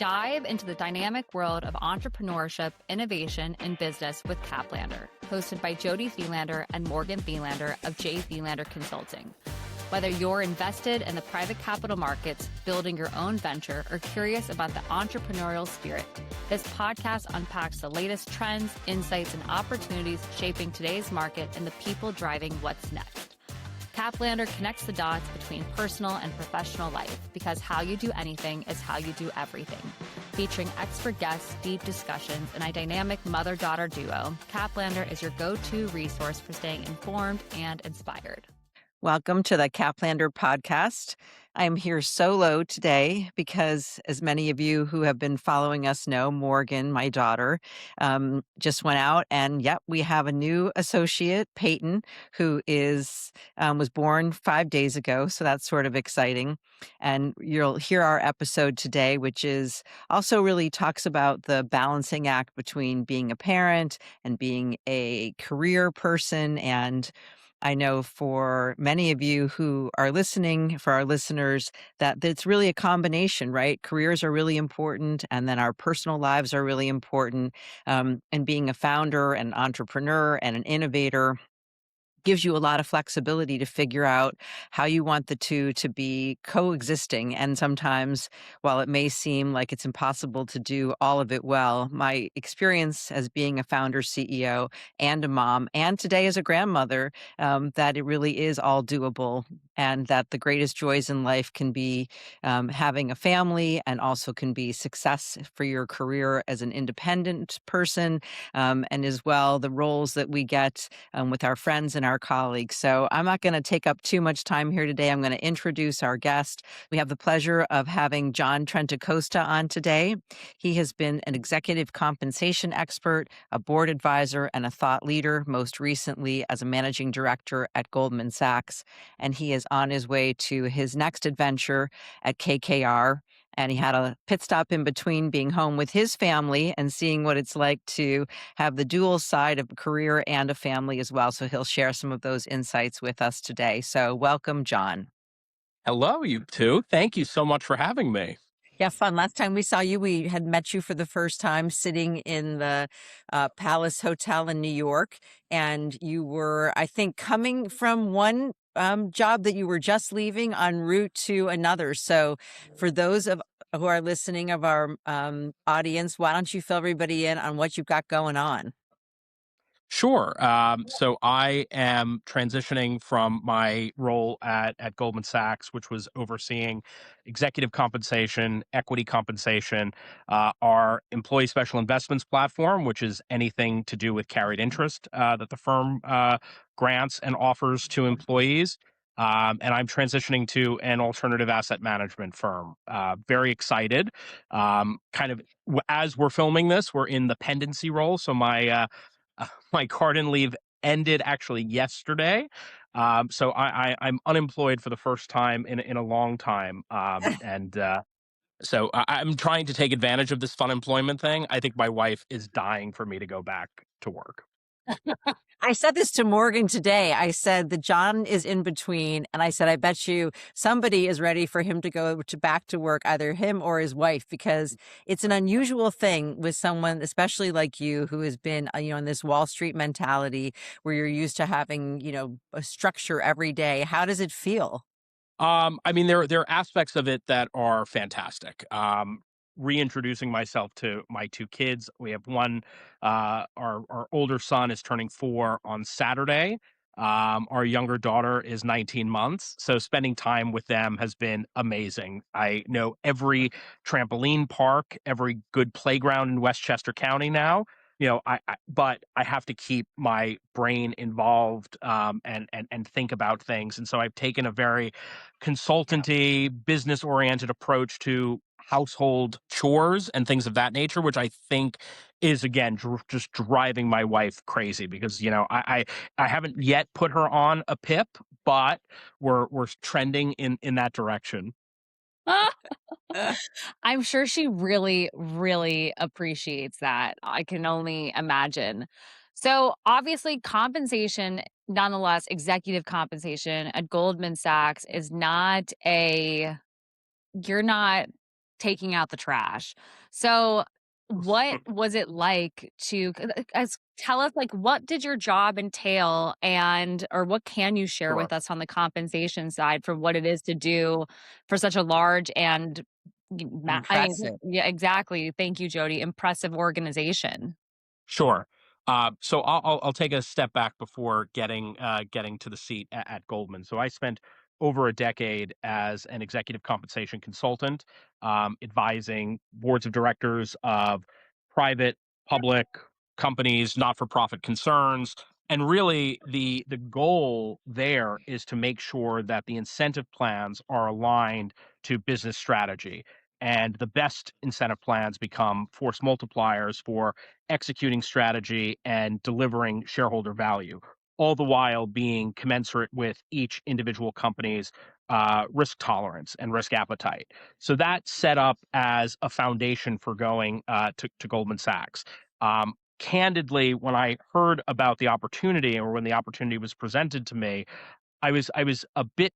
Dive into the dynamic world of entrepreneurship, innovation, and business with Caplander, hosted by Jody Thielander and Morgan Thielander of J. Thielander Consulting. Whether you're invested in the private capital markets, building your own venture, or curious about the entrepreneurial spirit, this podcast unpacks the latest trends, insights, and opportunities shaping today's market and the people driving what's next. Caplander connects the dots between personal and professional life because how you do anything is how you do everything. Featuring expert guests, deep discussions, and a dynamic mother-daughter duo, Caplander is your go-to resource for staying informed and inspired. Welcome to the Caplander podcast. I'm here solo today because, as many of you who have been following us know, Morgan, my daughter, just went out, and we have a new associate, Peyton, who was born 5 days ago, so that's sort of exciting. And you'll hear our episode today, which is also really talks about the balancing act between being a parent and being a career person. And I know for many of you who are listening, for our listeners, that it's really a combination, right? Careers are really important, and then our personal lives are really important. And being a founder, an entrepreneur, and an innovator gives you a lot of flexibility to figure out how you want the two to be coexisting. And sometimes, while it may seem like it's impossible to do all of it well, my experience as being a founder, CEO, and a mom, and today as a grandmother, that it really is all doable, and that the greatest joys in life can be having a family, and also can be success for your career as an independent person, and as well the roles that we get with our friends and our colleagues. So I'm not going to take up too much time here today. I'm going to introduce our guest. We have the pleasure of having John Trentacoste on today. He has been an executive compensation expert, a board advisor, and a thought leader, most recently as a managing director at Goldman Sachs. And he is on his way to his next adventure at KKR. And he had a pit stop in between being home with his family and seeing what it's like to have the dual side of a career and a family as well. So he'll share some of those insights with us today. So welcome, John. Hello, you two. Thank you so much for having me. Yeah, fun. Last time we saw you, we had met you for the first time sitting in the Palace Hotel in New York. And you were, I think, coming from one job that you were just leaving en route to another. So for those who are listening of our audience, why don't you fill everybody in on what you've got going on? Sure. So I am transitioning from my role at Goldman Sachs, which was overseeing executive compensation, equity compensation, our employee special investments platform, which is anything to do with carried interest that the firm grants and offers to employees. And I'm transitioning to an alternative asset management firm. Very excited. As we're filming this, we're in the pendency role. So my garden leave ended actually yesterday. So I'm unemployed for the first time in a long time. So I'm trying to take advantage of this fun employment thing. I think my wife is dying for me to go back to work. I said this to Morgan today. I said that John is in between, and I said, I bet you somebody is ready for him to go back to work, either him or his wife, because it's an unusual thing with someone, especially like you, who has been, in this Wall Street mentality where you're used to having, a structure every day. How does it feel? There are aspects of it that are fantastic. Reintroducing myself to my two kids. We have one, our older son is turning 4 on Saturday. Our younger daughter is 19 months. So spending time with them has been amazing. I know every trampoline park, every good playground in Westchester County now. But I have to keep my brain involved, and think about things. And so I've taken a very consultancy, business oriented approach to household chores and things of that nature, which I think is again just driving my wife crazy because I haven't yet put her on a PIP, but we're trending in that direction. I'm sure she really, really appreciates that. I can only imagine. So, obviously, compensation, nonetheless, executive compensation at Goldman Sachs is not you're not taking out the trash. So what was it like to as tell us, like, what did your job entail, and or what can you share Sure. with us on the compensation side for what it is to do for such a large and I mean, Impressive. yeah, exactly. Thank you, Jody. Impressive organization. Sure. So I'll take a step back before getting to the seat at Goldman. So I spent over a decade as an executive compensation consultant, advising boards of directors of private, public companies, not-for-profit concerns, and really the goal there is to make sure that the incentive plans are aligned to business strategy. And the best incentive plans become force multipliers for executing strategy and delivering shareholder value, all the while being commensurate with each individual company's risk tolerance and risk appetite. So that set up as a foundation for going to Goldman Sachs. Candidly, when I heard about the opportunity or when the opportunity was presented to me, I was a bit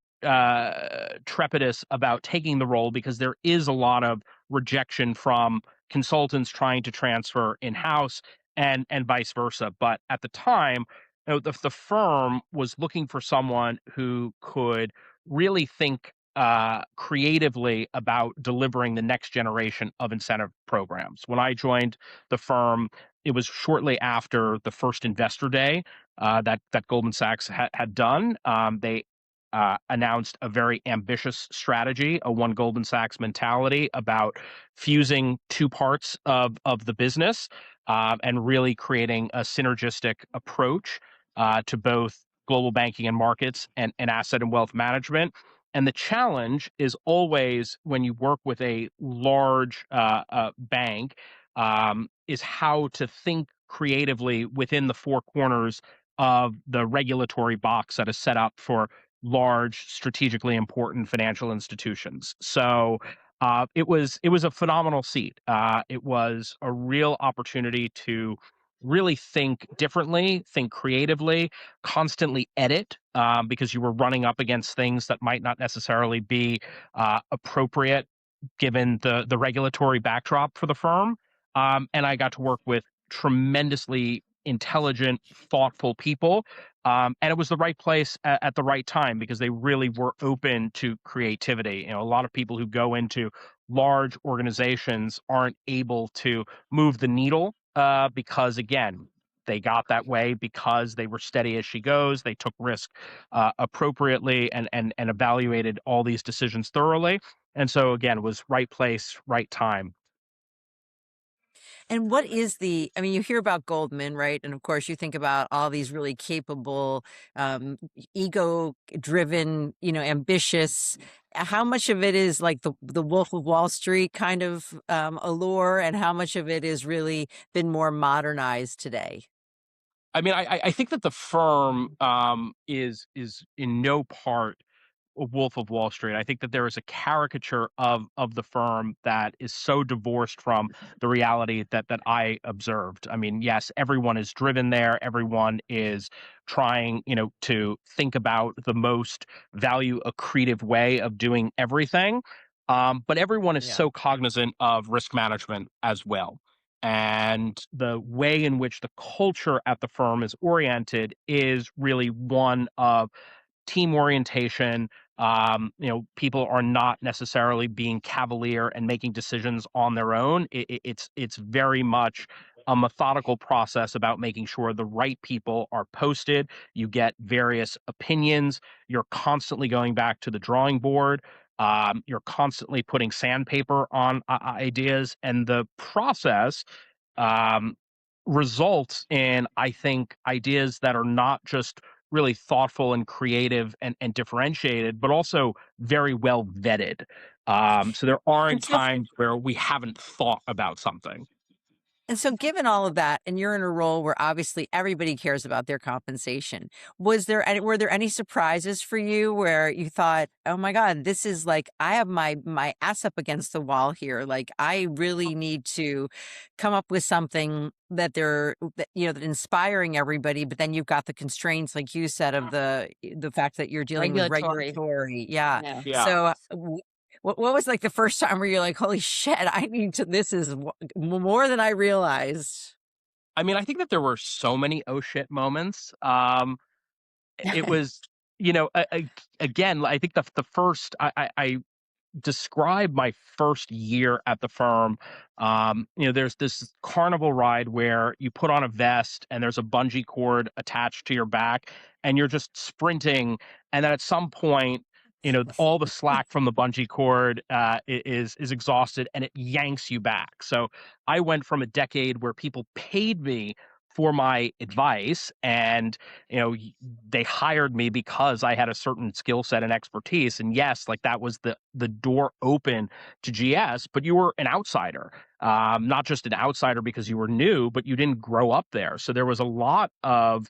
trepidous about taking the role because there is a lot of rejection from consultants trying to transfer in-house and vice versa. But at the time, the firm was looking for someone who could really think creatively about delivering the next generation of incentive programs. When I joined the firm, it was shortly after the first investor day that Goldman Sachs had done. They announced a very ambitious strategy, a one Goldman Sachs mentality about fusing two parts of the business and really creating a synergistic approach to both global banking and markets and asset and wealth management. And the challenge is always when you work with a large bank is how to think creatively within the four corners of the regulatory box that is set up for large, strategically important financial institutions. So it was a phenomenal seat. It was a real opportunity to really think differently, think creatively, constantly edit because you were running up against things that might not necessarily be appropriate given the regulatory backdrop for the firm. And I got to work with tremendously intelligent, thoughtful people. And it was the right place at the right time because they really were open to creativity. A lot of people who go into large organizations aren't able to move the needle because, again, they got that way because they were steady as she goes. They took risk appropriately and evaluated all these decisions thoroughly. And so again, it was right place, right time. And what is I mean, you hear about Goldman, right? And of course, you think about all these really capable, ego driven, ambitious. How much of it is like the Wolf of Wall Street kind of allure, and how much of it is really been more modernized today? I mean, I think that the firm is in no part a Wolf of Wall Street. I think that there is a caricature of the firm that is so divorced from the reality that I observed. I mean, yes, everyone is driven there. Everyone is trying, to think about the most value accretive way of doing everything. But everyone is Yeah. so cognizant of risk management as well. And the way in which the culture at the firm is oriented is really one of team orientation. People are not necessarily being cavalier and making decisions on their own. It's very much a methodical process about making sure the right people are posted. You get various opinions. You're constantly going back to the drawing board. You're constantly putting sandpaper on ideas, and the process um, results in, I think, ideas that are not just really thoughtful and creative and differentiated, but also very well vetted. So there And aren't so times where we haven't thought about something. And so given all of that, and you're in a role where obviously everybody cares about their compensation, were there any surprises for you where you thought, "Oh my God, this is like I have my ass up against the wall here. Like I really need to come up with something that inspiring everybody, but then you've got the constraints, like you said, of the fact that you're dealing with Regulatory. regulatory." Yeah. Yeah. Yeah. So What was like the first time where you're like, holy shit, I need to, this is more than I realized. I mean, I think that there were so many oh shit moments. It was, again, I think the first I describe my first year at the firm. There's this carnival ride where you put on a vest and there's a bungee cord attached to your back, and you're just sprinting. And then at some point, all the slack from the bungee cord is exhausted, and it yanks you back. So I went from a decade where people paid me for my advice, and they hired me because I had a certain skill set and expertise. And yes, like that was the door open to GS, but you were an outsider. Not just an outsider because you were new, but you didn't grow up there. So there was a lot of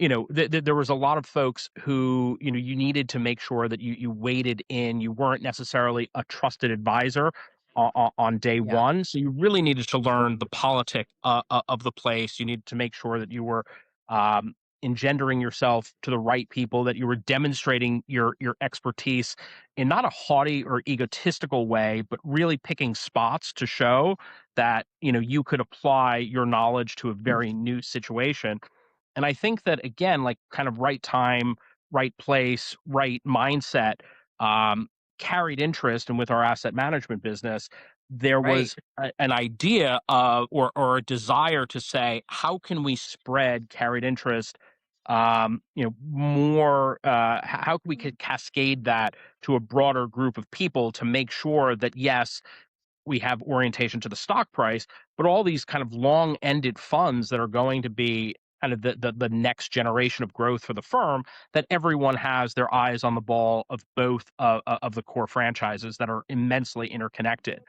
there was a lot of folks who, you needed to make sure that you waded in. You weren't necessarily a trusted advisor on day Yeah. one. So you really needed to learn the politic of the place. You needed to make sure that you were um, engendering yourself to the right people, that you were demonstrating your expertise in not a haughty or egotistical way, but really picking spots to show that, you could apply your knowledge to a very new situation. And I think that, again, like kind of right time, right place, right mindset, carried interest. And with our asset management business, there Right. was an idea of, or a desire to say, how can we spread carried interest? More, how can we could cascade that to a broader group of people to make sure that, yes, we have orientation to the stock price, but all these kind of long-ended funds that are going to be kind of the next generation of growth for the firm, that everyone has their eyes on the ball of both of the core franchises that are immensely interconnected.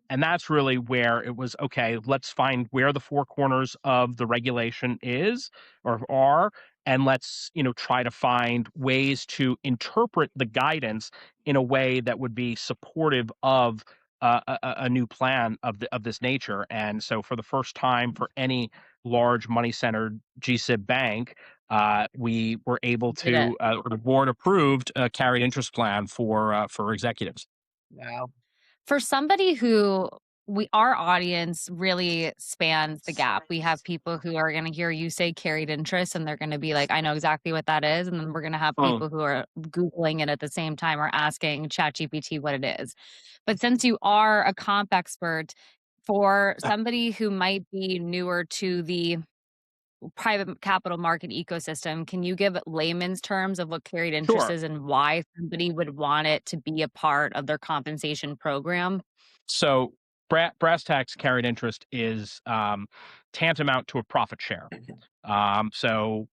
And that's really where it was, okay, let's find where the four corners of the regulation is or are, and let's, try to find ways to interpret the guidance in a way that would be supportive of a new plan of this nature. And so, for the first time for any large money centered GSIB bank, we were able Did it. to, or the board approved a carried interest plan for executives. Wow. For somebody who our audience really spans the gap. We have people who are going to hear you say carried interest and they're going to be like, I know exactly what that is. And then we're going to have Mm, people who are Googling it at the same time or asking ChatGPT what it is. But since you are a comp expert, for somebody who might be newer to the private capital market ecosystem, can you give layman's terms of what carried interest sure. is and why somebody would want it to be a part of their compensation program? So, brass tacks carried interest is tantamount to a profit share. So,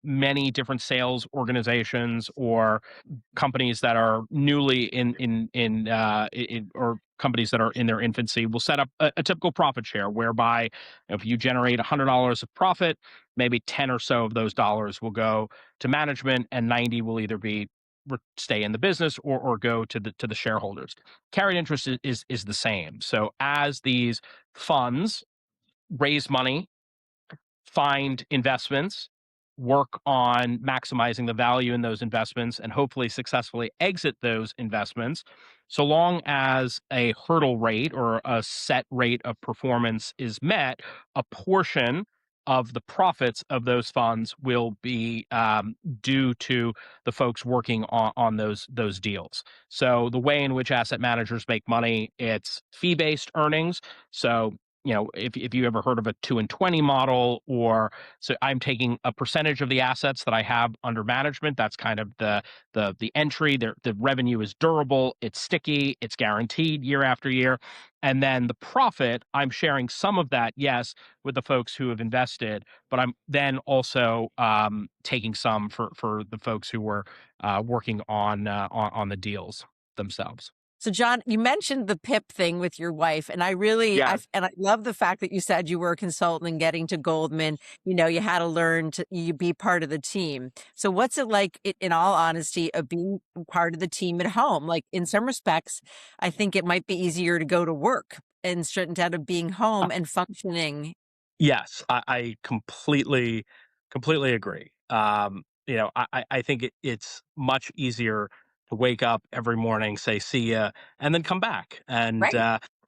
many different sales organizations or companies that are newly or companies that are in their infancy will set up a typical profit share whereby if you generate $100 of profit, maybe 10 or so of those dollars will go to management, and 90 will either be stay in the business or go to the shareholders. Carried interest is the same. So as these funds raise money, find investments, work on maximizing the value in those investments, and hopefully successfully exit those investments. So long as a hurdle rate or a set rate of performance is met, a portion of the profits of those funds will be due to the folks working on those deals. So the way in which asset managers make money, it's fee-based earnings. So if you ever heard of a 2 and 20 model, or so I'm taking a percentage of the assets that I have under management. That's kind of the entry. The revenue is durable, it's sticky, it's guaranteed year after year. And then the profit, I'm sharing some of that, yes, with the folks who have invested, but I'm then also taking some for the folks who were working on the deals themselves. So, John, you mentioned the PIP thing with your wife, and I really, Yeah. and I love the fact that you said you were a consultant and getting to Goldman. You had to learn to you be part of the team. So, what's it like, in all honesty, of being part of the team at home? Like, in some respects, I think it might be easier to go to work instead of being home and functioning. Yes, I completely agree. I think it's much easier to wake up every morning, say see ya, and then come back and Right.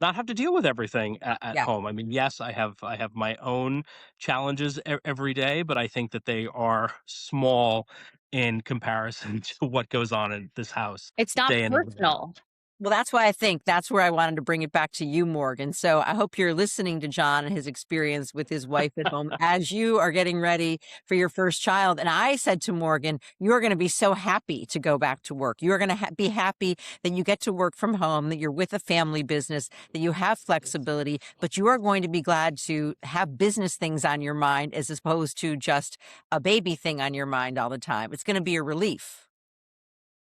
not have to deal with everything at Yeah. home. I mean, yes, I have my own challenges every day, but I think that they are small in comparison to what goes on in this house It's not day in and day out. personal. Well, that's why I think that's where I wanted to bring it back to you, Morgan. So I hope you're listening to John and his experience with his wife at home as you are getting ready for your first child. And I said to Morgan, you're going to be so happy to go back to work. You're going to be happy that you get to work from home, that you're with a family business, that you have flexibility, but you are going to be glad to have business things on your mind as opposed to just a baby thing on your mind all the time. It's going to be a relief.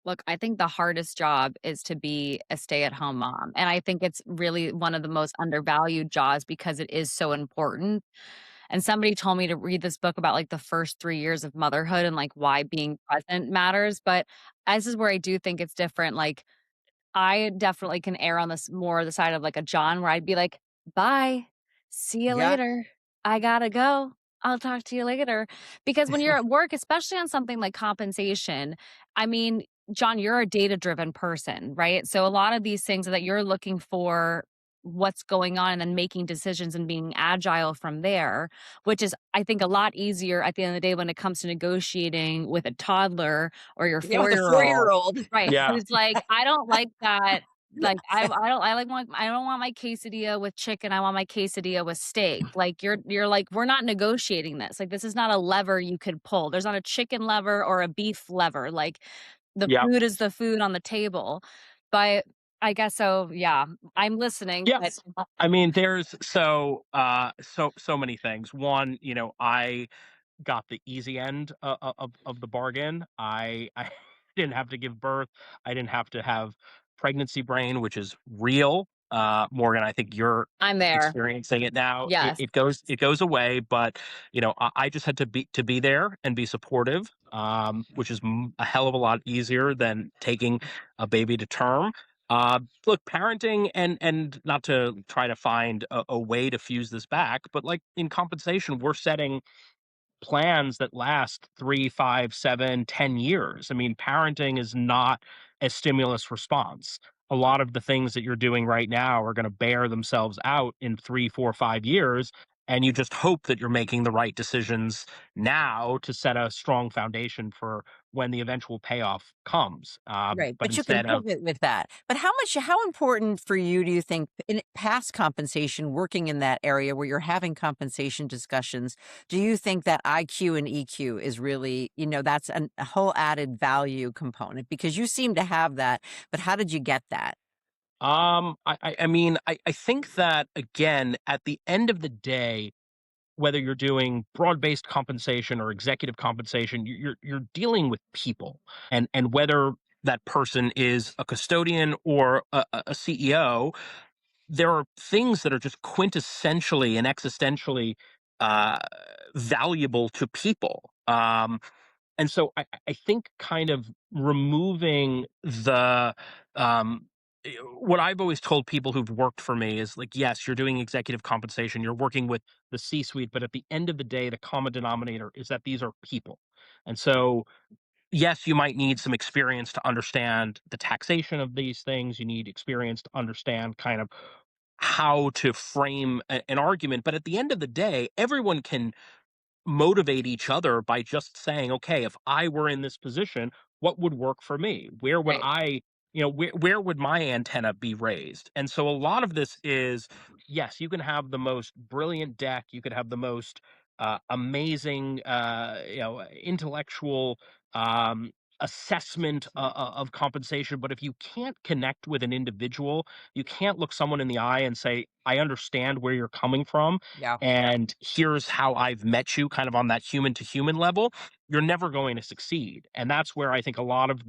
Look, I think the hardest job is to be a stay-at-home mom, and I think it's really one of the most undervalued jobs because it is so important, and somebody told me to read this book about, like, the first 3 years of motherhood and, like, why being present matters, but this is where I do think it's different, like, I definitely can err on this more the side of like a John where I'd be like, "Bye. See you Yeah. later. I gotta go. I'll talk to you later." Because when you're at work, especially on something like compensation, I mean, John, you're a data-driven person, right? So a lot of these things that you're looking for what's going on and then making decisions and being agile from there, which is, I think, a lot easier at the end of the day when it comes to negotiating with a toddler or your Yeah, with a 4-year-old. 4-year-old. Right, Yeah, who's like, "I don't like that." Like, I don't want my quesadilla with chicken, I want my quesadilla with steak. Like, you're like, "We're not negotiating this." Like, this is not a lever you could pull. There's not a chicken lever or a beef lever. Like, the yeah, food is the food on the table. But I guess so, yeah, I'm listening, yeah. but I mean, there's so many things. One, I got the easy end of the bargain. I didn't have to give birth. I didn't have to have pregnancy brain, which is real. Morgan, I think you're I'm there. experiencing it now. It, Yes. it goes it goes away, but I just had to be there and be supportive, which is a hell of a lot easier than taking a baby to term. Look, parenting and not to try to find a way to fuse this back, but like in compensation, we're setting plans that last 3, 5, 7, 10 years. I mean, parenting is not a stimulus response. A lot of the things that you're doing right now are going to bear themselves out in 3, 4, 5 years. And you just hope that you're making the right decisions now to set a strong foundation for when the eventual payoff comes. Right, But but you can instead of pivot with that. But how important for you do you think in past compensation, working in that area where you're having compensation discussions, do you think that IQ and EQ is really, that's a whole added value component? Because you seem to have that, but how did you get that? I think that again, at the end of the day, whether you're doing broad-based compensation or executive compensation, you're dealing with people, and whether that person is a custodian or a CEO, there are things that are just quintessentially and existentially uh, valuable to people. And so I think kind of removing um, what I've always told people who've worked for me is like, yes, you're doing executive compensation, you're working with the C suite, but at the end of the day, the common denominator is that these are people. And so, yes, you might need some experience to understand the taxation of these things. You need experience to understand kind of how to frame an argument. But at the end of the day, everyone can motivate each other by just saying, okay, if I were in this position, what would work for me? Where would Right, where would my antenna be raised? And so a lot of this is, yes, you can have the most brilliant deck, you could have the most amazing, intellectual um, assessment of compensation. But if you can't connect with an individual, you can't look someone in the eye and say, I understand where you're coming from Yeah. and here's how I've met you kind of on that human to human level, you're never going to succeed. And that's where I think a lot of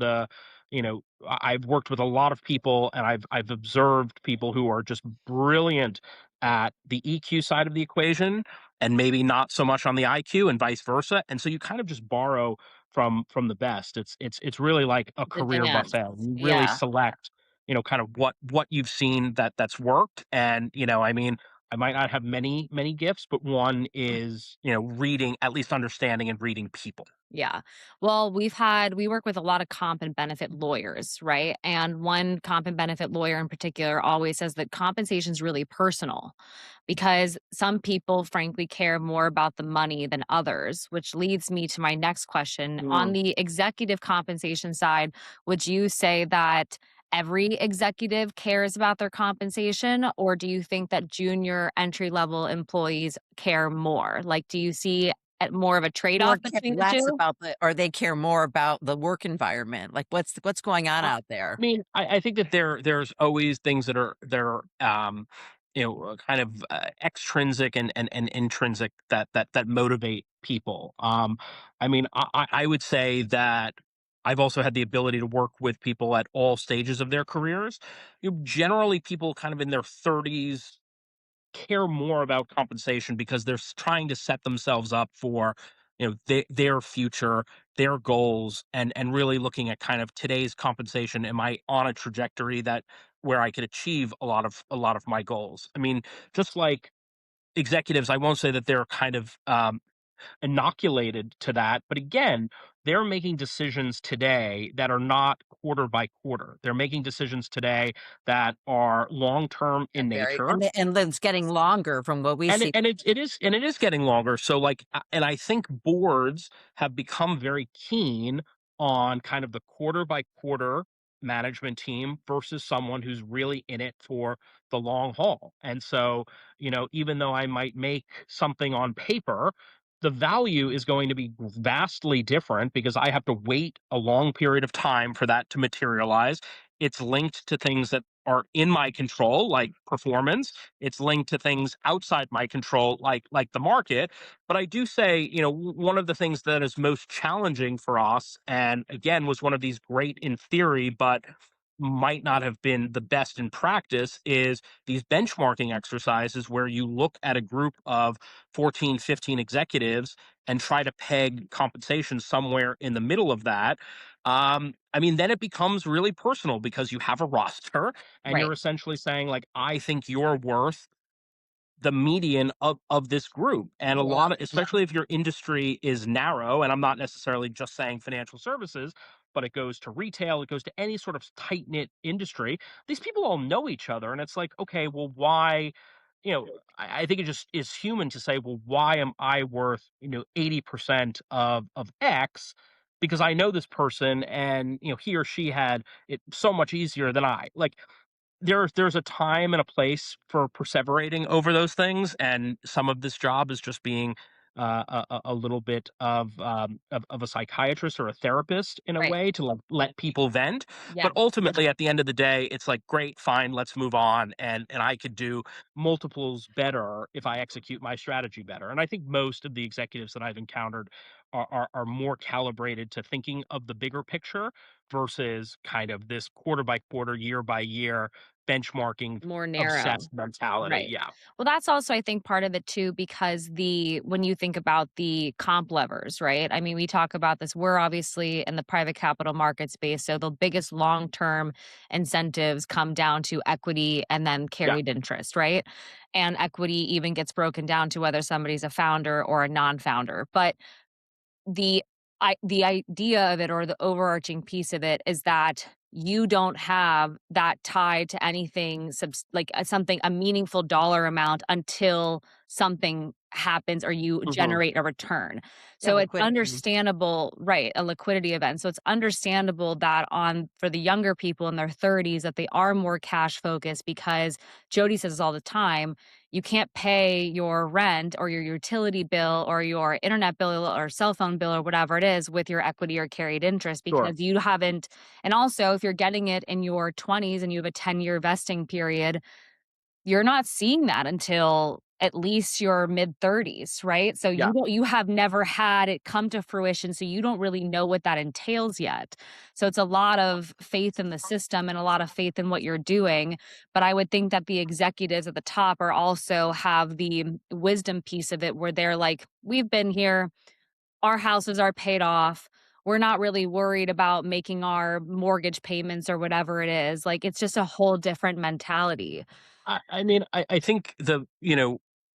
I've worked with a lot of people and I've observed people who are just brilliant at the EQ side of the equation and maybe not so much on the IQ and vice versa. And so you kind of just borrow from the best. It's really like a the career dance. buffet. You really Yeah. select kind of what you've seen that's worked and I mean I might not have many gifts, but one is, reading, at least understanding and reading people. Yeah. Well, we work with a lot of comp and benefit lawyers, right? And one comp and benefit lawyer in particular always says that compensation is really personal because some people, frankly, care more about the money than others, which leads me to my next question. On Mm. the executive compensation side, would you say that every executive cares about their compensation, or do you think that junior entry level employees care more? Like, do you see more of a trade Or off care between the less two? about or they care more about the work environment? Like, what's going on I out there? mean, I think that there's always things that are kind of extrinsic and intrinsic that motivate people. I mean, I would say that I've also had the ability to work with people at all stages of their careers. Generally, people kind of in their 30s care more about compensation because they're trying to set themselves up for their future, their goals, and really looking at kind of today's compensation. Am I on a trajectory that where I could achieve a lot of my goals? I mean, just like executives, I won't say that they're kind of inoculated to that. But again, they're making decisions today that are not quarter by quarter. They're making decisions today that are long term in Very nature, and it's getting longer from what we and see. it is getting longer. So like, and I think boards have become very keen on kind of the quarter by quarter management team versus someone who's really in it for the long haul. And so, even though I might make something on paper, the value is going to be vastly different because I have to wait a long period of time for that to materialize. It's linked to things that are in my control, like performance. It's linked to things outside my control, like the market. But I do say, one of the things that is most challenging for us, and again was one of these great in theory, but might not have been the best in practice, is these benchmarking exercises where you look at a group of 14, 15 executives and try to peg compensation somewhere in the middle of that. I mean, then it becomes really personal because you have a roster and Right. you're essentially saying, like, I think you're worth the median of this group. And a Well, lot of, especially if your industry is narrow, and I'm not necessarily just saying financial services, but it goes to retail, it goes to any sort of tight knit industry. These people all know each other, and it's like, okay, well, why? I think it just is human to say, well, why am I worth 80% of X? Because I know this person, and he or she had it so much easier than I. Like, there's a time and a place for perseverating over those things, and some of this job is just being a little bit of a psychiatrist or a therapist in a Right. way to let people vent. Yeah. But ultimately, at the end of the day, it's like, great, fine, let's move on, and I could do multiples better if I execute my strategy better. And I think most of the executives that I've encountered are more calibrated to thinking of the bigger picture versus kind of this quarter by quarter, year by year benchmarking More narrow. obsessed mentality. Right. Yeah. Well, that's also, I think, part of it too, because when you think about the comp levers, right? I mean, we talk about this. We're obviously in the private capital market space. So the biggest long term incentives come down to equity and then Yeah. carried interest, right? And equity even gets broken down to whether somebody's a founder or a non founder. But the the idea of it, or the overarching piece of it, is that you don't have that tied to anything like something, a meaningful dollar amount, until something happens or you Mhm. generate a return. yeah, So it's liquidity. understandable, right, a liquidity event. So it's understandable that on for the younger people in their 30s that they are more cash focused, because Jody says this all the time, you can't pay your rent or your utility bill or your internet bill or cell phone bill or whatever it is with your equity or carried interest, Sure. because you haven't. And also, if you're getting it in your 20s and you have a 10-year vesting period, you're not seeing that until at least your mid 30s, right? So Yeah. you have never had it come to fruition, so you don't really know what that entails yet. So it's a lot of faith in the system and a lot of faith in what you're doing, but I would think that the executives at the top are also have the wisdom piece of it, where they're like, "We've been here, our houses are paid off. We're not really worried about making our mortgage payments or whatever it is." Like, it's just a whole different mentality. I mean, I think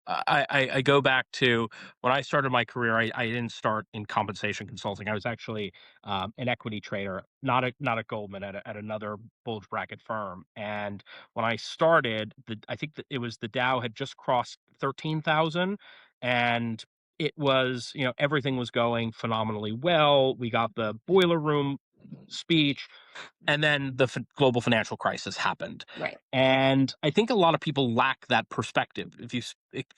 I go back to when I started my career. I didn't start in compensation consulting. I was actually an equity trader, not at Goldman, at another bulge bracket firm. And when I started, I think that it was the Dow had just crossed 13,000, and it was everything was going phenomenally well. We got the boiler room speech, and then the global financial crisis happened. Right. And I think a lot of people lack that perspective. If you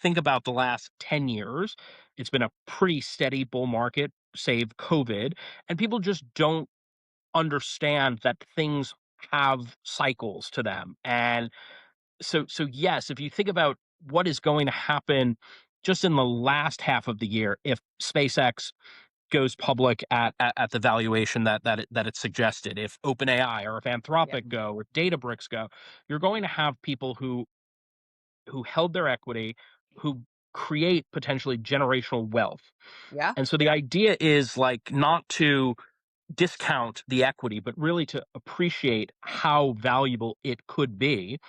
think about the last 10 years, it's been a pretty steady bull market, save COVID, and people just don't understand that things have cycles to them. And so yes, if you think about what is going to happen just in the last half of the year, if SpaceX goes public at the valuation that it suggested, if OpenAI or if Yeah. Anthropic go or Databricks go, you're going to have people who held their equity, who create potentially generational wealth. Yeah. And so the idea is like not to discount the equity, but really to appreciate how valuable it could be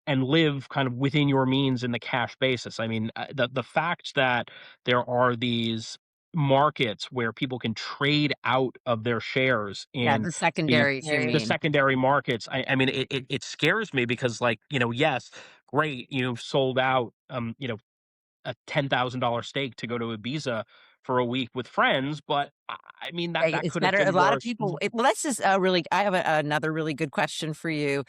and live kind of within your means in the cash basis. I mean, the fact that there are these markets where people can trade out of their shares Yeah, in the the secondaries, you the mean. secondary markets. I mean, it scares me because, like, yes, great, you've sold out, a $10,000 stake to go to Ibiza for a week with friends, but I mean that It's could have better. A been lot of worse. people. Well, that's just really. I have another really good question for you,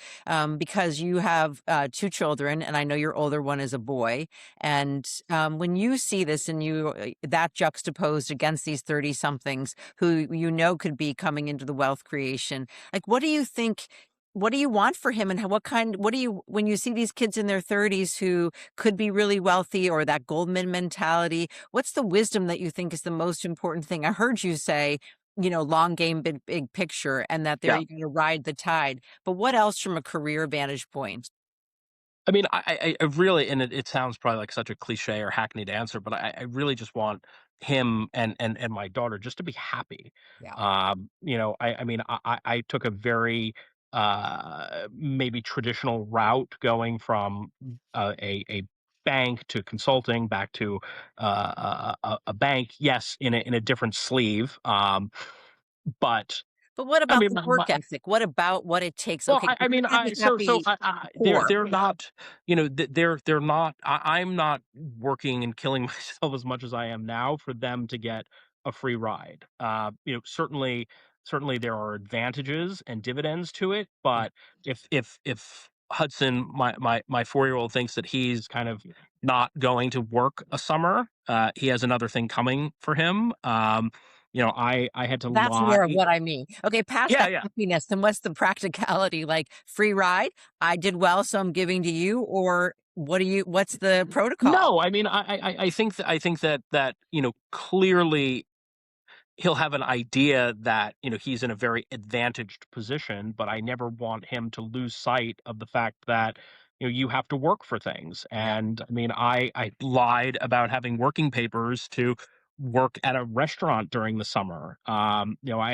because you have two children, and I know your older one is a boy. And when you see this, and that juxtaposed against these 30 somethings who could be coming into the wealth creation, like what do you think? What do you want for him, and what do you, when you see these kids in their 30s who could be really wealthy, or that Goldman mentality? What's the wisdom that you think is the most important thing? I heard you say, long game, big picture, and that they're Yeah. going to ride the tide. But what else from a career vantage point? I mean, I really, and it sounds probably like such a cliche or hackneyed answer, but I really just want him and my daughter just to be happy. Yeah. I mean, I took a very maybe traditional route going from a bank to consulting back to a bank. Yes, in a different sleeve. But But what I about mean, the work ethic? What about what it takes? well, Okay, I you're mean, gonna have I a so happy core. they're not, they're not. I'm not working and killing myself as much as I am now for them to get a free ride. Certainly there are advantages and dividends to it, Yeah. but if Hudson, my 4-year-old, thinks that he's kind of not going to work a summer, he has another thing coming for him. I had to That's more of lie. what I mean. Okay, past Yeah, the yeah. happiness, then what's the practicality? Like free ride? I did well, so I'm giving to you, or what's the protocol? No, I mean, I think that clearly he'll have an idea that he's in a very advantaged position, but I never want him to lose sight of the fact that you have to work for things. Yeah. And I mean, I lied about having working papers to work at a restaurant during the summer. I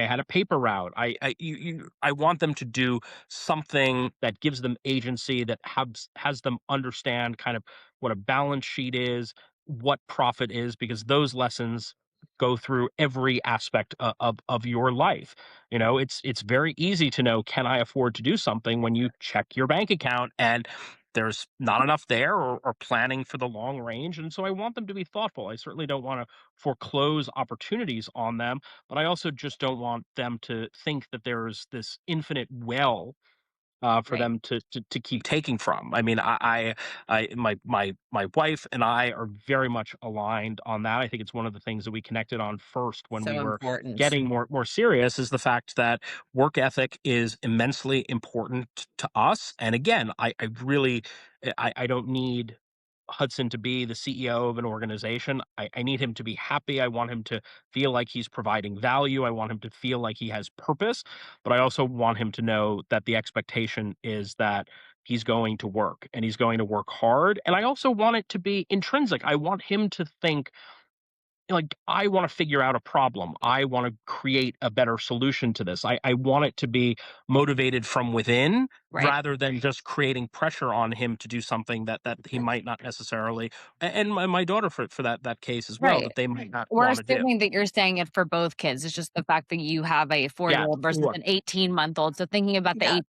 had a paper route. I want them to do something that gives them agency, that has them understand kind of what a balance sheet is, what profit is, because those lessons go through every aspect of your life. It's very easy to know, can I afford to do something, when you check your bank account and there's not enough there, or planning for the long range. And so I want them to be thoughtful. I certainly don't want to foreclose opportunities on them, but I also just don't want them to think that there's this infinite well for Right. them to keep taking from. I mean, my wife and I are very much aligned on that. I think it's one of the things that we connected on first when we So were important. getting more serious, is the fact that work ethic is immensely important to us. And again, I really, I don't need Hudson to be the CEO of an organization. I need him to be happy. I want him to feel like he's providing value. I want him to feel like he has purpose, but I also want him to know that the expectation is that he's going to work, and he's going to work hard. And I also want it to be intrinsic. I want him to think, like, I want to figure out a problem. I want to create a better solution to this. I want it to be motivated from within, Right. rather than just creating pressure on him to do something that he might not necessarily, and my daughter for that case as well, Right. that they might not We're want to do. assuming that you're saying it for both kids. It's just the fact that you have a Yeah, four-year-old versus sure. an 18-month-old. So thinking about the Yeah.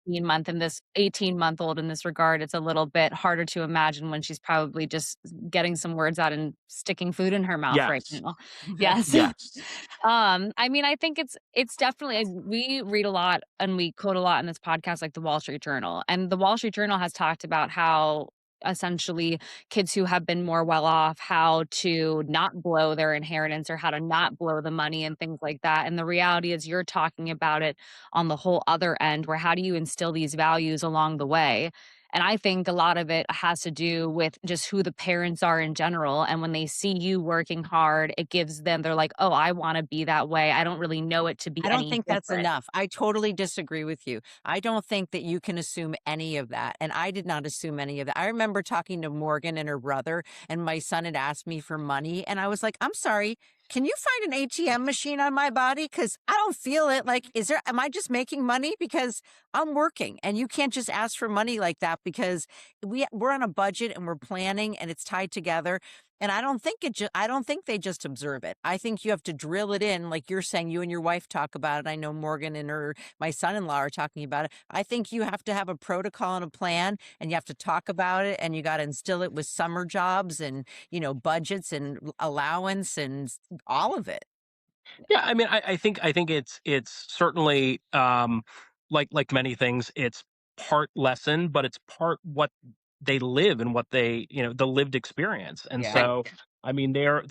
18-month-old in this regard, it's a little bit harder to imagine when she's probably just getting some words out and sticking food in her mouth right Yes. now. Yes. Yes. I mean, I think it's definitely we read a lot and we quote a lot in this podcast, like the Wall Street Journal. And the Wall Street Journal has talked about how essentially kids who have been more well off, how to not blow their inheritance or how to not blow the money and things like that. And the reality is you're talking about it on the whole other end, where how do you instill these values along the way? And I think a lot of it has to do with just who the parents are in general. And when they see you working hard, it gives them, they're like, oh, I want to be that way. I don't really know it to be I don't any think that's different. enough. I totally disagree with you. I don't think that you can assume any of that. And I did not assume any of that. I remember talking to Morgan and her brother, and my son had asked me for money. And I was like, I'm sorry, can you find an ATM machine on my body? Because I don't feel it. Like, am I just making money? Because I'm working and you can't just ask for money like that because we're on a budget and we're planning and it's tied together. And I don't think I don't think they just observe it. I think you have to drill it in, like you're saying. You and your wife talk about it. I know Morgan and my son-in-law are talking about it. I think you have to have a protocol and a plan, and you have to talk about it, and you got to instill it with summer jobs and budgets and allowance and all of it. Yeah, I mean, I think it's certainly, like many things, it's part lesson, but it's part what they live and what they, the lived experience. And Yeah. Right. so, I mean, they're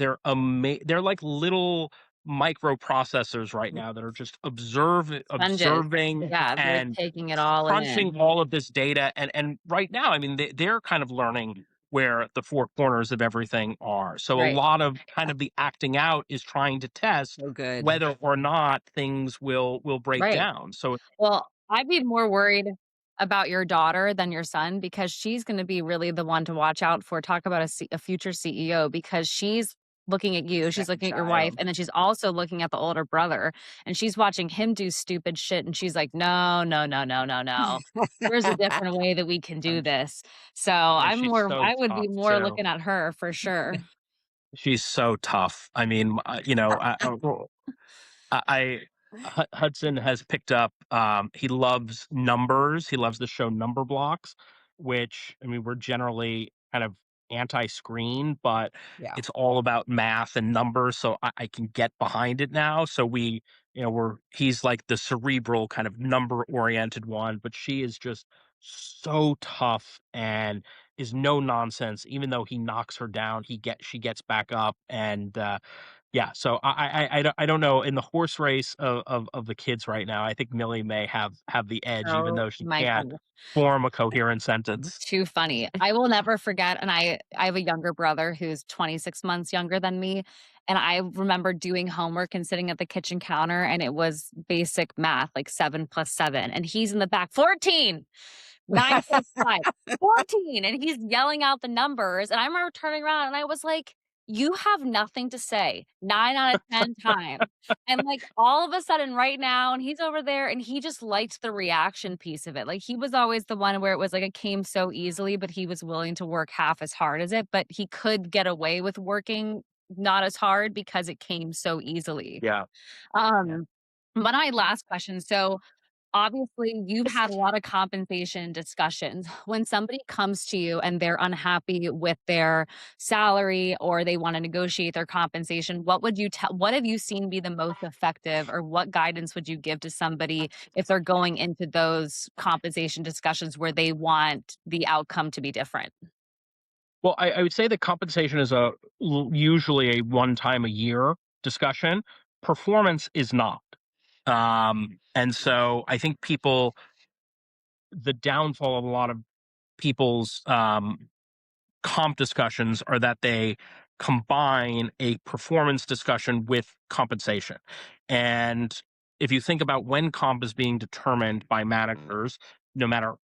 like little microprocessors right now that are just Sponges. observing Yeah, they're and taking it all in. crunching all of this data. And right now, I mean, they're kind of learning where the four corners of everything are. So a Right. lot of kind of the acting out is trying to test So good. whether or not things will break Right. down. So Well, I'd be more worried about your daughter than your son because she's gonna be really the one to watch out for. Talk about a future CEO because she's looking at you, she's Second looking at your wife, child. and then she's also looking at the older brother, and she's watching him do stupid shit, and she's like, "No, no, no, no, no, no. There's a different way that we can do and this." So, she's so I would be tough more too. looking at her for sure. She's so tough. I mean, I Hudson has picked up, he loves numbers, he loves the show Number Blocks, which, I mean, we're generally kind of anti-screen, but Yeah. it's all about math and numbers, so I can get behind it now. So he's like the cerebral kind of number-oriented one, but she is just so tough and is no nonsense. Even though he knocks her down, she gets back up. And yeah, so I don't know, in the horse race of the kids right now, I think Millie may have the edge, even Oh though she my can't god. form a coherent sentence. Too funny. I will never forget, and I have a younger brother who's 26 months younger than me, and I remember doing homework and sitting at the kitchen counter, and it was basic math, like 7 plus 7, and he's in the back, 14, 9 plus 5, 14, and he's yelling out the numbers, and I remember turning around and I was like, "You have nothing to say 9 out of 10 times." And, like, all of a sudden right now and he's over there and he just liked the reaction piece of it. Like, he was always the one where it was like it came so easily, but he was willing to work half as hard as it, but he could get away with working not as hard because it came so easily. Yeah. Yeah. Um, my last question, so obviously, you've had a lot of compensation discussions. When somebody comes to you and they're unhappy with their salary or they wanna negotiate their compensation, what have you seen be the most effective, or what guidance would you give to somebody if they're going into those compensation discussions where they want the outcome to be different? Well, I would say that compensation is usually a one time a year discussion. Performance is not. And so I think the downfall of a lot of people's comp discussions are that they combine a performance discussion with compensation. And if you think about when comp is being determined by managers, no matter,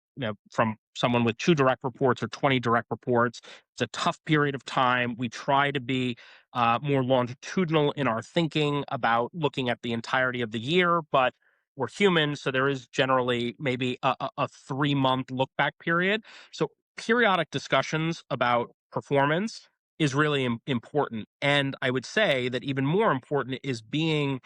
from someone with 2 direct reports or 20 direct reports, it's a tough period of time. We try to be more longitudinal in our thinking about looking at the entirety of the year, but we're human, so there is generally maybe a 3-month look back period. So periodic discussions about performance is really important. And I would say that even more important is being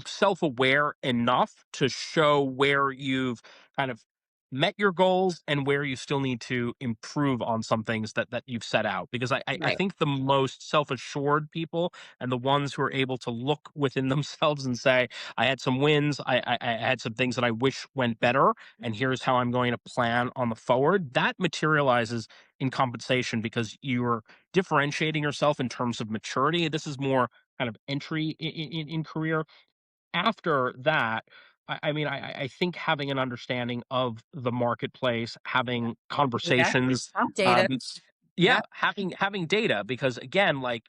self-aware enough to show where you've kind of met your goals and where you still need to improve on some things that you've set out, because I Right. think the most self-assured people and the ones who are able to look within themselves and say, I had some wins, I had some things that I wish went better, and here's how I'm going to plan on the forward, that materializes in compensation because you're differentiating yourself in terms of maturity. This is more kind of entry in career. After that, I mean, I think having an understanding of the marketplace, having Data. conversations, Data. yeah, Yeah. having data, because again, like,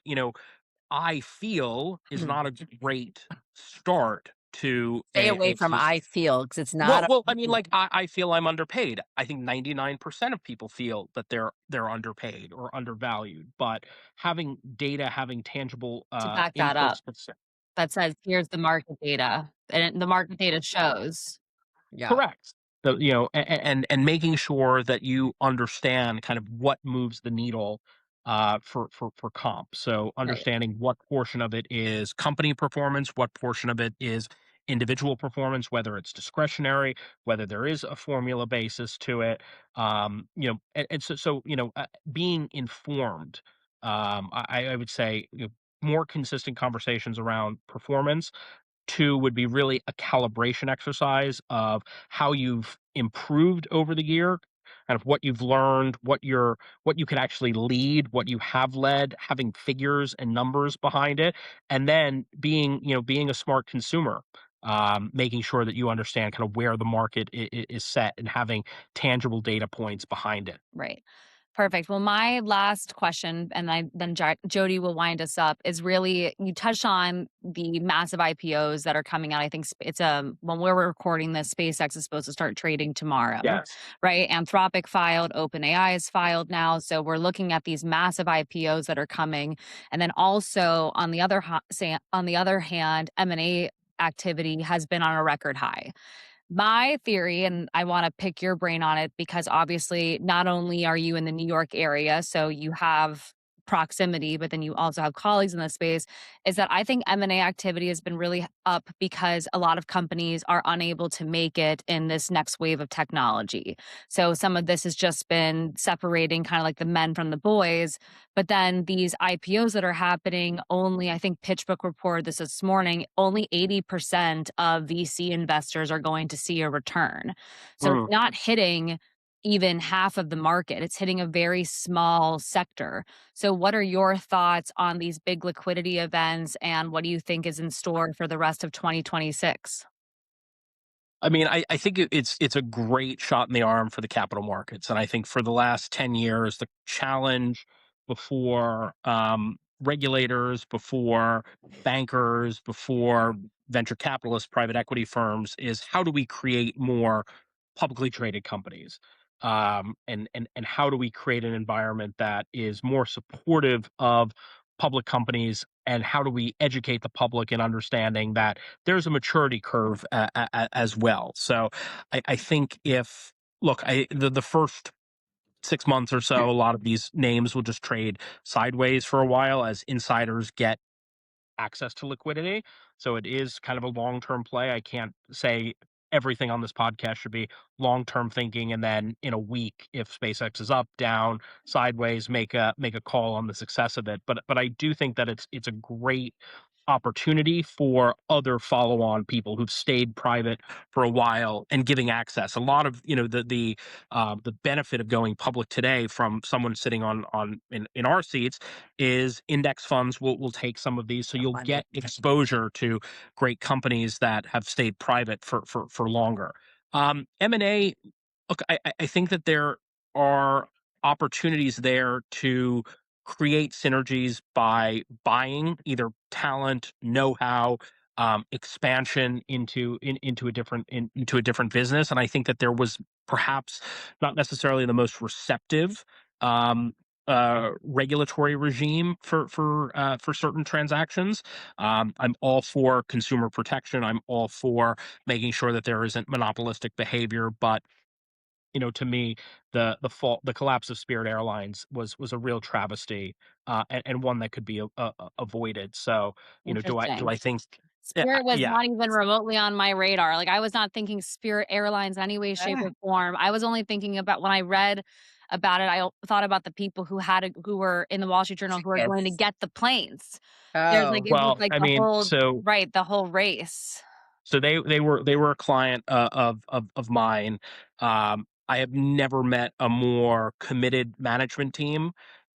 I feel is not a great start to Stay away a from I feel because it's not well, I mean, like, I feel I'm underpaid. I think 99% of people feel that they're underpaid or undervalued, but having data, having tangible to back that up. inputs that That says, "Here's the market data," and the market data shows. Yeah. correct. So, and making sure that you understand kind of what moves the needle for comp. So Right. understanding what portion of it is company performance, what portion of it is individual performance, whether it's discretionary, whether there is a formula basis to it. And so being informed. I would say, more consistent conversations around performance. Two would be really a calibration exercise of how you've improved over the year, kind of what you've learned, what you could actually lead, what you have led, having figures and numbers behind it, and then being a smart consumer, making sure that you understand kind of where the market is set and having tangible data points behind it. Right. Perfect. Well, my last question, and then Jody will wind us up, is really you touched on the massive IPOs that are coming out. I think it's when we're recording this, SpaceX is supposed to start trading tomorrow, Yes. right? Anthropic filed, OpenAI is filed now, so we're looking at these massive IPOs that are coming, and then also on the other hand, M&A activity has been on a record high. My theory, and I want to pick your brain on it because obviously, not only are you in the New York area, so you have proximity, but then you also have colleagues in the space, is that I think M&A activity has been really up because a lot of companies are unable to make it in this next wave of technology. So some of this has just been separating kind of like the men from the boys, but then these IPOs that are happening, only, I think PitchBook reported this morning, only 80% of VC investors are going to see a return. So it's Mm. not hitting even half of the market. It's hitting a very small sector. So what are your thoughts on these big liquidity events and what do you think is in store for the rest of 2026? I mean, I think it's a great shot in the arm for the capital markets, and I think for the last 10 years, the challenge before regulators, before bankers, before venture capitalists, private equity firms is how do we create more publicly traded companies, and how do we create an environment that is more supportive of public companies, and how do we educate the public in understanding that there's a maturity curve as well. So I think if look, the first 6 months or so, a lot of these names will just trade sideways for a while as insiders get access to liquidity. So it is kind of a long term play. I can't say everything on this podcast should be long term thinking, and then in a week, if SpaceX is up, down, sideways, make a call on the success of it. But I do think that it's a great opportunity for other follow on people who've stayed private for a while and giving access. A lot of the benefit of going public today from someone sitting in our seats is index funds will take some of these, so you'll Money. get exposure to great companies that have stayed private for longer. M&A, look, I think that there are opportunities there to create synergies by buying either talent, know-how, expansion into a different business, and I think that there was perhaps not necessarily the most receptive um, regulatory regime for certain transactions. I'm all for consumer protection. I'm all for making sure that there isn't monopolistic behavior. But to me, the collapse of Spirit Airlines was a real travesty, and one that could be avoided. So, do Interesting. I think? Spirit was Yeah. not even remotely on my radar. Like, I was not thinking Spirit Airlines in any way, shape, or form. I was only thinking about when I read about it, thought about the people who were in the Wall Street Journal who are going to Tickets. get the planes. There's like Oh, it was Well, like I mean, the whole race. so they were a client of mine. I have never met a more committed management team.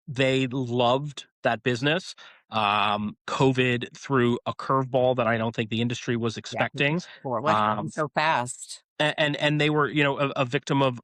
They loved that business. COVID threw a curveball that I don't think the industry was yeah. expecting. What happened Um, so fast? and they were a victim of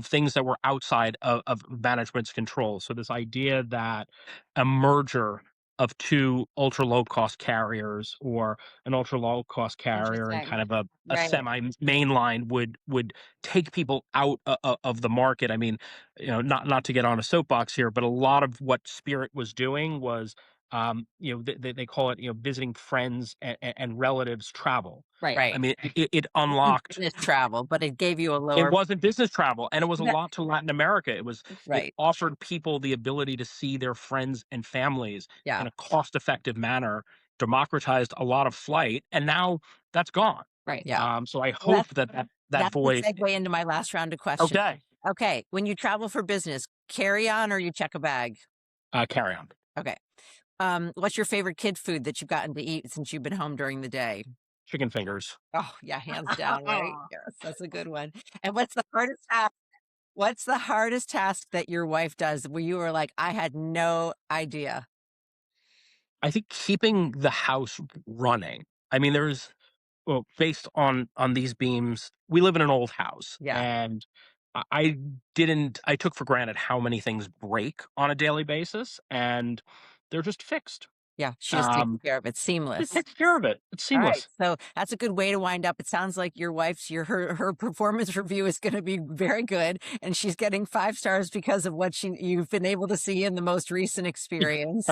things that were outside of management's control. So this idea that a merger of two ultra low cost carriers, or an ultra low cost carrier and Interesting. kind of a Right. semi mainline would take people out of the market. I mean, not to get on a soapbox here, but a lot of what Spirit was doing was, they call it, visiting friends and relatives travel. Right. I Right. mean, it Wasn't unlocked. business travel, but it gave you a It lower. wasn't business travel, and it was a That- lot to Latin America. It Right. offered people the ability to see their friends and families Yeah. in a cost-effective manner, democratized a lot of flight, and now that's gone. Right. Yeah. So I Well, hope that that's the void. segue into my last round of questions. Okay, Okay. When you travel for business, carry on or you check a bag? carry on. Okay. What's your favorite kid food that you've gotten to eat since you've been home during the day? Chicken fingers. Oh, yeah, hands down, right? Yes, that's a good one. And what's the hardest task that your wife does where you were like, I had no idea? I think keeping the house running. I mean, well, based on these beams, we live in an old house, Yeah. and I took for granted how many things break on a daily basis, and they're just fixed. Yeah. She just takes Um, care of it. it Seamless. takes care of it. It's All right. seamless. So that's a good way to wind up. It sounds like your wife's her performance review is going to be very good, and she's getting 5 stars because of what you've been able to see in the most recent experience.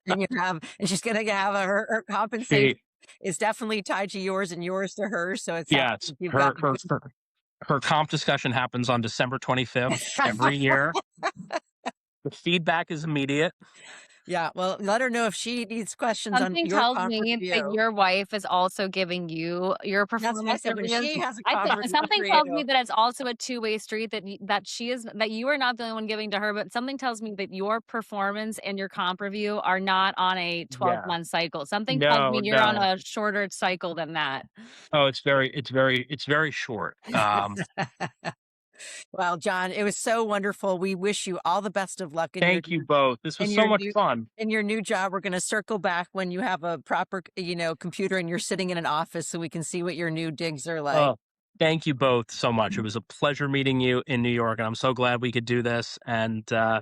And she's going to have her compensation She, is definitely tied to yours and yours to hers. So it sounds yes, like you've got a her comp discussion happens on December 25th every year. The feedback is immediate. Yeah, well, let her know if she needs questions on Something your tells comp me that review. your wife is also giving you your That's what I performance said, when reviews. she has a comp Something review. tells me that it's also a two-way street, that you are not the only one giving to her, but something tells me that your performance and your comp review are not on a Yeah. 12-month cycle. Something tells No, me you're on no. a shorter cycle than that. Oh, it's very short. Well, John, it was so wonderful. We wish you all the best of luck Thank you both. This was in so your much new fun. in your new job. We're going to circle back when you have a proper, computer and you're sitting in an office so we can see what your new digs are like. Oh, thank you both so much. It was a pleasure meeting you in New York, and I'm so glad we could do this. And I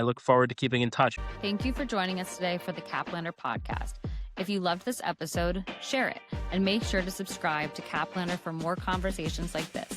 look forward to keeping in touch. Thank you for joining us today for the Caplander podcast. If you loved this episode, share it and make sure to subscribe to Caplander for more conversations like this.